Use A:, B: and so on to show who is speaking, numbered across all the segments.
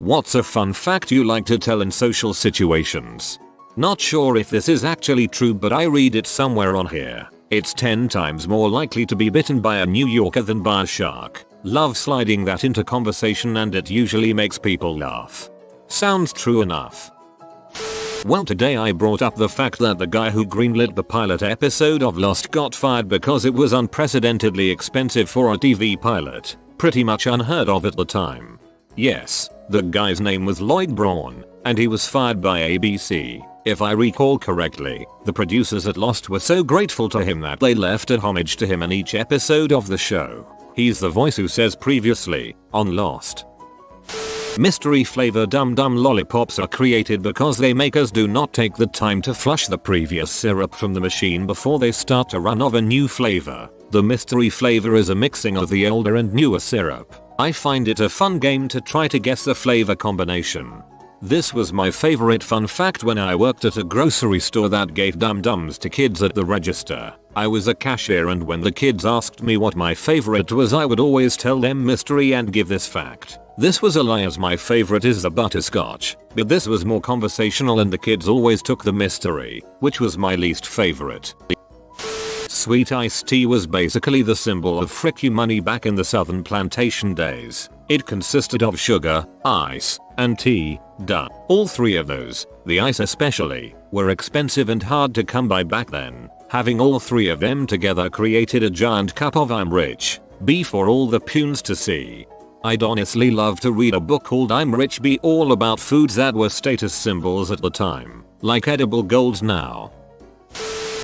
A: What's a fun fact you like to tell in social situations? Not sure if this is actually true, but I read it somewhere on here. It's 10 times more likely to be bitten by a New Yorker than by a shark. Love sliding that into conversation, and it usually makes people laugh. Sounds true enough. Well, today I brought up the fact that the guy who greenlit the pilot episode of Lost got fired because it was unprecedentedly expensive for a TV pilot. Pretty much unheard of at the time. Yes, the guy's name was Lloyd Braun, and he was fired by ABC. If I recall correctly, the producers at Lost were so grateful to him that they left a homage to him in each episode of the show. He's the voice who says previously on Lost. Mystery flavor Dum Dum lollipops are created because they makers do not take the time to flush the previous syrup from the machine before they start to run of a new flavor. The mystery flavor is a mixing of the older and newer syrup. I find it a fun game to try to guess the flavor combination. This was my favorite fun fact when I worked at a grocery store that gave Dum Dums to kids at the register. I was a cashier, and when the kids asked me what my favorite was, I would always tell them mystery and give this fact. This was a lie, as my favorite is the butterscotch, but this was more conversational and the kids always took the mystery, which was my least favorite. Sweet iced tea was basically the symbol of frick money back in the southern plantation days. It consisted of sugar, ice, and tea. Duh. All three of those, the ice especially, were expensive and hard to come by back then. Having all three of them together created a giant cup of I'm Rich B for all the punes to see. I'd honestly love to read a book called I'm Rich B, all about foods that were status symbols at the time, like edible golds now.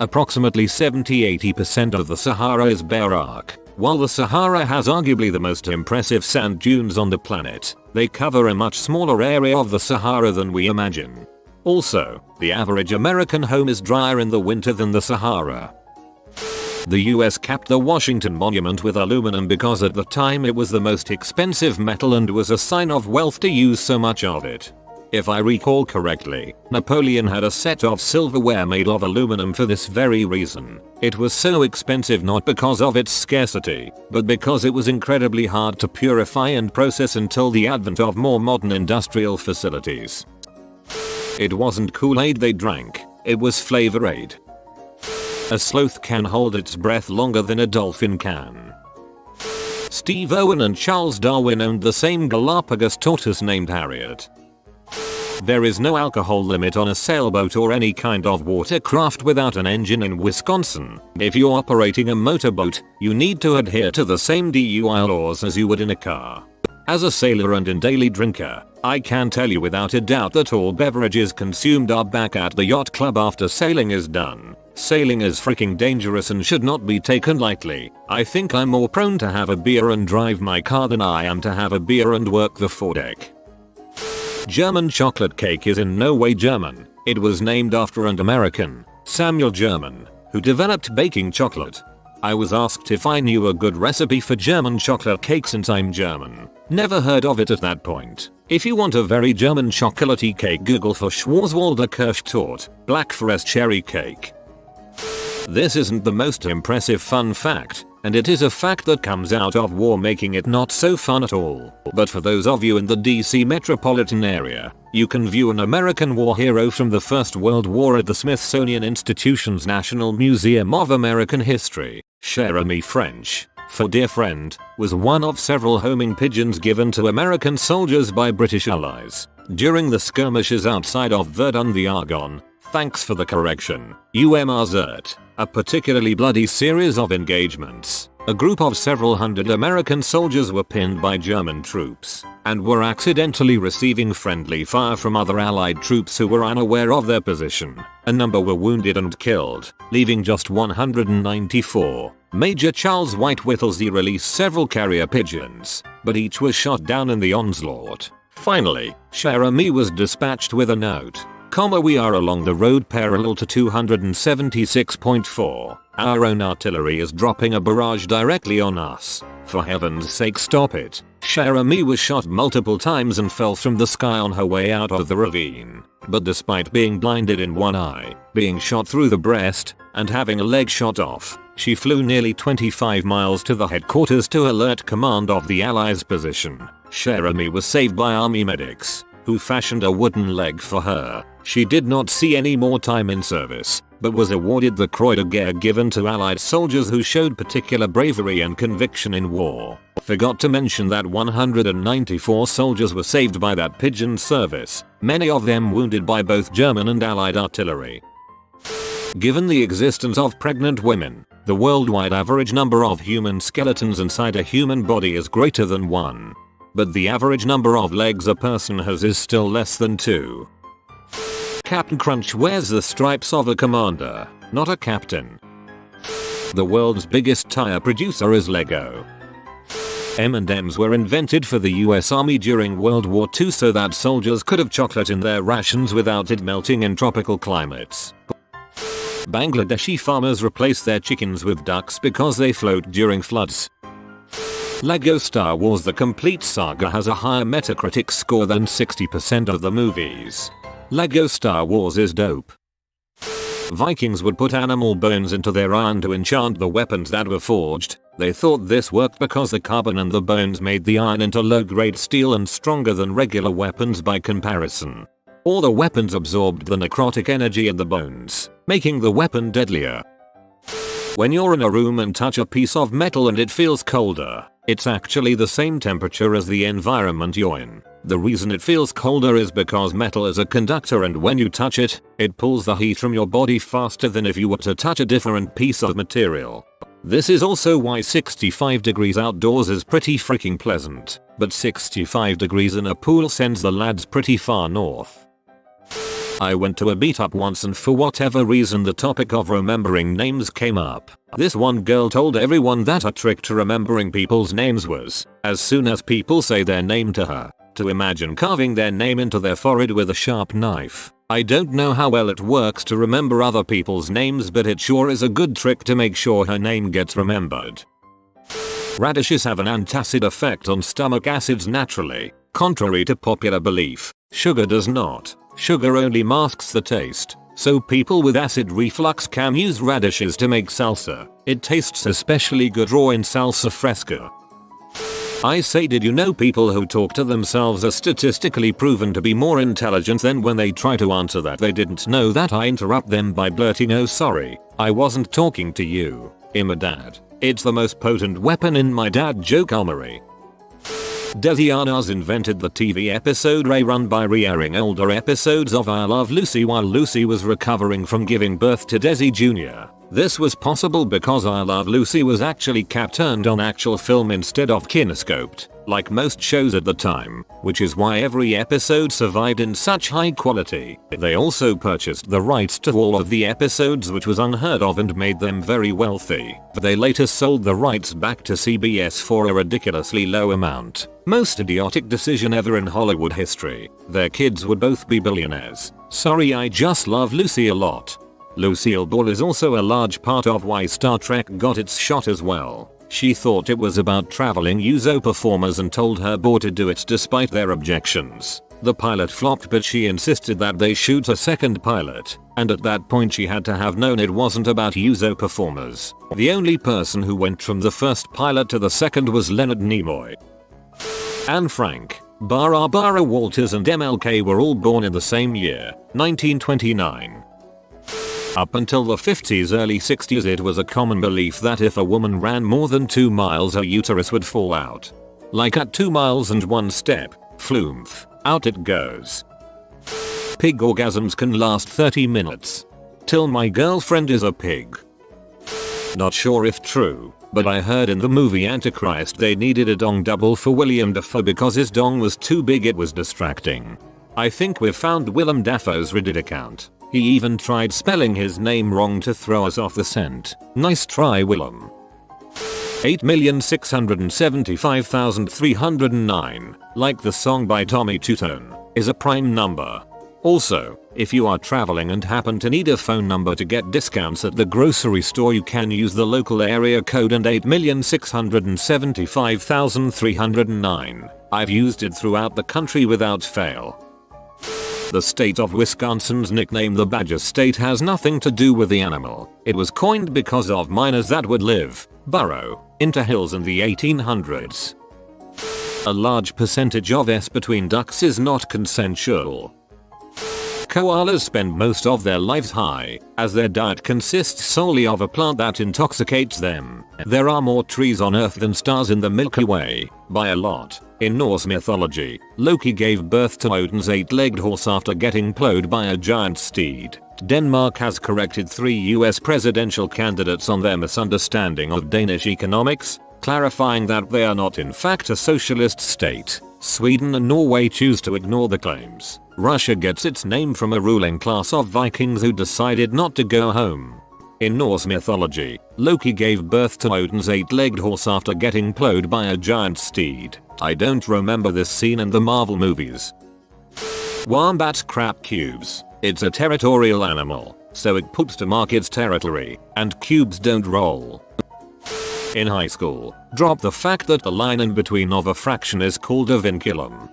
A: Approximately 70-80% of the Sahara is bare rock. While the Sahara has arguably the most impressive sand dunes on the planet, they cover a much smaller area of the Sahara than we imagine. Also, the average American home is drier in the winter than the Sahara. The US capped the Washington Monument with aluminum because at the time it was the most expensive metal and was a sign of wealth to use so much of it. If I recall correctly, Napoleon had a set of silverware made of aluminum for this very reason. It was so expensive not because of its scarcity, but because it was incredibly hard to purify and process until the advent of more modern industrial facilities. It wasn't Kool-Aid they drank, it was Flavor Aid. A sloth can hold its breath longer than a dolphin can. Steve Irwin and Charles Darwin owned the same Galapagos tortoise named Harriet. There is no alcohol limit on a sailboat or any kind of watercraft without an engine in Wisconsin. If you're operating a motorboat, you need to adhere to the same DUI laws as you would in a car. As a sailor and a daily drinker, I can tell you without a doubt that all beverages consumed are back at the yacht club after sailing is done. Sailing is freaking dangerous and should not be taken lightly. I think I'm more prone to have a beer and drive my car than I am to have a beer and work the foredeck. German chocolate cake is in no way German. It was named after an American, Samuel German, who developed baking chocolate. I was asked if I knew a good recipe for German chocolate cake since I'm German. Never heard of it at that point. If you want a very German chocolatey cake, Google for Schwarzwälder Kirschtorte, Black Forest cherry cake. This isn't the most impressive fun fact, and it is a fact that comes out of war, making it not so fun at all. But for those of you in the DC metropolitan area, you can view an American war hero from the First World War at the Smithsonian Institution's National Museum of American History. Cher ami French, for dear friend, was one of several homing pigeons given to American soldiers by British allies during the skirmishes outside of Verdun the Argonne. Thanks for the correction. UMRZert, a particularly bloody series of engagements. A group of several hundred American soldiers were pinned by German troops and were accidentally receiving friendly fire from other Allied troops who were unaware of their position. A number were wounded and killed, leaving just 194. Major Charles White Whittlesey released several carrier pigeons, but each was shot down in the onslaught. Finally, Cher ami was dispatched with a note. We are along the road parallel to 276.4. Our own artillery is dropping a barrage directly on us. For heaven's sake, stop it. Cher ami was shot multiple times and fell from the sky on her way out of the ravine. But despite being blinded in one eye, being shot through the breast, and having a leg shot off, she flew nearly 25 miles to the headquarters to alert command of the Allies' position. Cherami was saved by army medics, who fashioned a wooden leg for her. She did not see any more time in service, but was awarded the Croix de Guerre given to Allied soldiers who showed particular bravery and conviction in war. Forgot to mention that 194 soldiers were saved by that pigeon service, many of them wounded by both German and Allied artillery. Given the existence of pregnant women, the worldwide average number of human skeletons inside a human body is greater than 1. But the average number of legs a person has is still less than 2. Captain Crunch wears the stripes of a commander, not a captain. The world's biggest tire producer is Lego. M&Ms were invented for the US Army during World War II so that soldiers could have chocolate in their rations without it melting in tropical climates. Bangladeshi farmers replace their chickens with ducks because they float during floods. Lego Star Wars: The Complete Saga has a higher Metacritic score than 60% of the movies. Lego Star Wars is dope. Vikings would put animal bones into their iron to enchant the weapons that were forged. They thought this worked because the carbon in the bones made the iron into low-grade steel and stronger than regular weapons by comparison. All the weapons absorbed the necrotic energy in the bones, making the weapon deadlier. When you're in a room and touch a piece of metal and it feels colder, it's actually the same temperature as the environment you're in. The reason it feels colder is because metal is a conductor, and when you touch it, it pulls the heat from your body faster than if you were to touch a different piece of material. This is also why 65 degrees outdoors is pretty freaking pleasant, but 65 degrees in a pool sends the lads pretty far north. I went to a meetup once and for whatever reason the topic of remembering names came up. This one girl told everyone that a trick to remembering people's names was, as soon as people say their name to her, to imagine carving their name into their forehead with a sharp knife. I don't know how well it works to remember other people's names, but it sure is a good trick to make sure her name gets remembered. Radishes have an antacid effect on stomach acids naturally, contrary to popular belief. Sugar does not. Sugar only masks the taste, so people with acid reflux can use radishes to make salsa. It tastes especially good raw in salsa fresca. I say, did you know people who talk to themselves are statistically proven to be more intelligent than when they try to answer that they didn't know that? I interrupt them by blurting, "Oh sorry, I wasn't talking to you. I'm a dad." It's the most potent weapon in my dad joke armory. Desianas invented the TV episode rerun by re-airing older episodes of I Love Lucy while Lucy was recovering from giving birth to Desi Jr. This was possible because I Love Lucy was actually turned on actual film instead of kinescoped, like most shows at the time, which is why every episode survived in such high quality. They also purchased the rights to all of the episodes, which was unheard of and made them very wealthy. They later sold the rights back to CBS for a ridiculously low amount. Most idiotic decision ever in Hollywood history. Their kids would both be billionaires. Sorry, I just love Lucy a lot. Lucille Ball is also a large part of why Star Trek got its shot as well. She thought it was about traveling USO performers and told her board to do it despite their objections. The pilot flopped, but she insisted that they shoot a second pilot, and at that point she had to have known it wasn't about USO performers. The only person who went from the first pilot to the second was Leonard Nimoy. Anne Frank, Barbara Walters and MLK were all born in the same year, 1929. Up until the 50s, early 60s, it was a common belief that if a woman ran more than 2 miles her uterus would fall out. Like at 2 miles and 1 step, flumph, out it goes. Pig orgasms can last 30 minutes. Till my girlfriend is a pig. Not sure if true, but I heard in the movie Antichrist they needed a dong double for William Dafoe because his dong was too big, it was distracting. I think we've found Willem Dafoe's Reddit account. He even tried spelling his name wrong to throw us off the scent. Nice try, Willem. 8,675,309, like the song by Tommy Tutone, is a prime number. Also, if you are traveling and happen to need a phone number to get discounts at the grocery store, you can use the local area code and 8,675,309. I've used it throughout the country without fail. The state of Wisconsin's nickname the Badger State has nothing to do with the animal. It was coined because of miners that would burrow into hills in the 1800s. A large percentage of sex between ducks is not consensual. Koalas spend most of their lives high, as their diet consists solely of a plant that intoxicates them. There are more trees on Earth than stars in the Milky Way, by a lot. In Norse mythology, Loki gave birth to Odin's 8-legged horse after getting plowed by a giant steed. Denmark has corrected 3 US presidential candidates on their misunderstanding of Danish economics, clarifying that they are not in fact a socialist state. Sweden and Norway choose to ignore the claims. Russia gets its name from a ruling class of Vikings who decided not to go home. In Norse mythology, Loki gave birth to Odin's 8-legged horse after getting plowed by a giant steed. I don't remember this scene in the Marvel movies. Wombats crap cubes. It's a territorial animal, so it poops to mark its territory, and cubes don't roll. In high school, drop the fact that the line in between of a fraction is called a vinculum.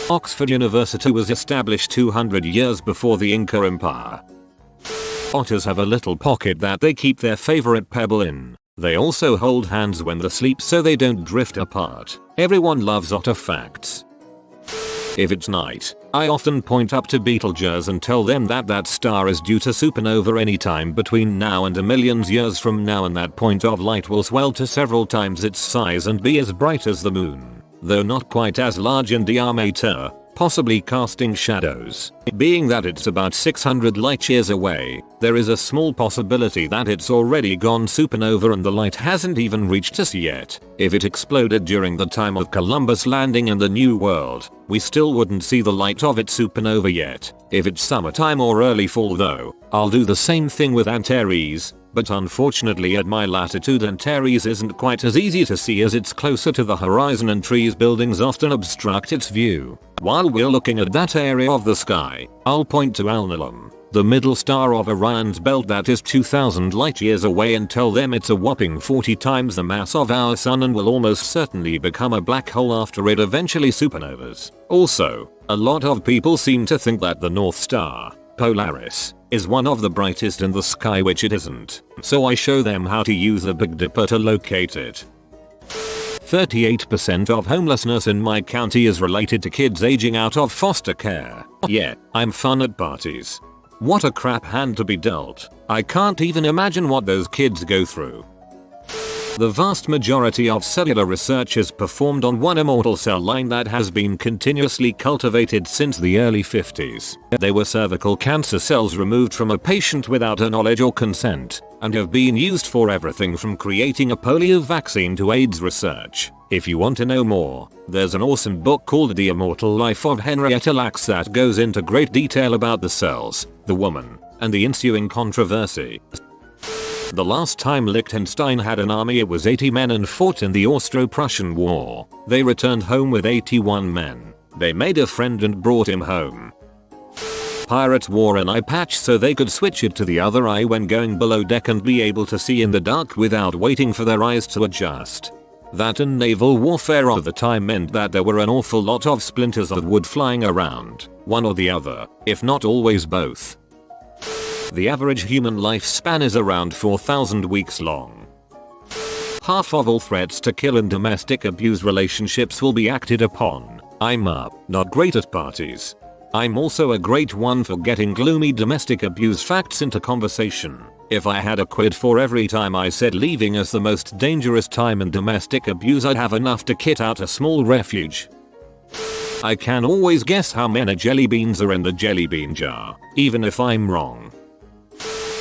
A: Oxford University was established 200 years before the Inca Empire. Otters have a little pocket that they keep their favorite pebble in. They also hold hands when they sleep so they don't drift apart. Everyone loves otter facts. If it's night, I often point up to Betelgeuse and tell them that that star is due to supernova anytime between now and a million years from now, and that point of light will swell to several times its size and be as bright as the moon, though not quite as large in diameter, possibly casting shadows. Being that it's about 600 light years away, there is a small possibility that it's already gone supernova and the light hasn't even reached us yet. If it exploded during the time of Columbus landing in the New World, we still wouldn't see the light of its supernova yet. If it's summertime or early fall though, I'll do the same thing with Antares, but unfortunately at my latitude Antares isn't quite as easy to see as it's closer to the horizon and trees buildings often obstruct its view. While we're looking at that area of the sky, I'll point to Alnilam, the middle star of Orion's belt that is 2000 light years away, and tell them it's a whopping 40 times the mass of our sun and will almost certainly become a black hole after it eventually supernovas. Also, a lot of people seem to think that the North Star, Polaris, is one of the brightest in the sky, which it isn't. So I show them how to use a Big Dipper to locate it. 38% of homelessness in my county is related to kids aging out of foster care. Yeah, I'm fun at parties. What a crap hand to be dealt. I can't even imagine what those kids go through. The vast majority of cellular research is performed on one immortal cell line that has been continuously cultivated since the early 50s. They were cervical cancer cells removed from a patient without her knowledge or consent, and have been used for everything from creating a polio vaccine to AIDS research. If you want to know more, there's an awesome book called The Immortal Life of Henrietta Lacks that goes into great detail about the cells, the woman, and the ensuing controversy. The last time Liechtenstein had an army it was 80 men and fought in the Austro-Prussian War. They returned home with 81 men. They made a friend and brought him home. Pirates wore an eye patch so they could switch it to the other eye when going below deck and be able to see in the dark without waiting for their eyes to adjust. That and naval warfare of the time meant that there were an awful lot of splinters of wood flying around, one or the other, if not always both. The average human lifespan is around 4,000 weeks long. Half of all threats to kill in domestic abuse relationships will be acted upon. I'm not great at parties. I'm also a great one for getting gloomy domestic abuse facts into conversation. If I had a quid for every time I said leaving is the most dangerous time in domestic abuse, I'd have enough to kit out a small refuge. I can always guess how many jelly beans are in the jelly bean jar, even if I'm wrong.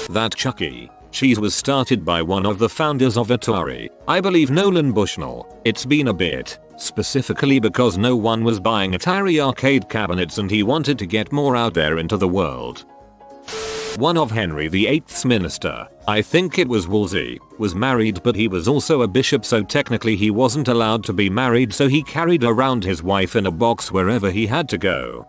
A: That Chucky cheese was started by one of the founders of Atari, I believe Nolan Bushnell. It's been a bit, specifically because no one was buying Atari arcade cabinets and he wanted to get more out there into the world. One of Henry VIII's minister, I think it was Wolsey, was married, but he was also a bishop, so technically he wasn't allowed to be married, so he carried around his wife in a box wherever he had to go.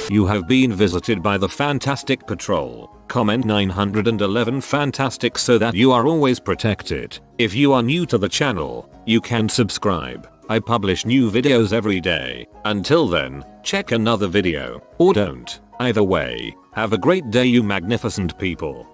A: You have been visited by the Fantastic Patrol. Comment 911 Fantastic so that you are always protected. If you are new to the channel, you can subscribe. I publish new videos every day. Until then, check another video, or don't. Either way, have a great day, you magnificent people.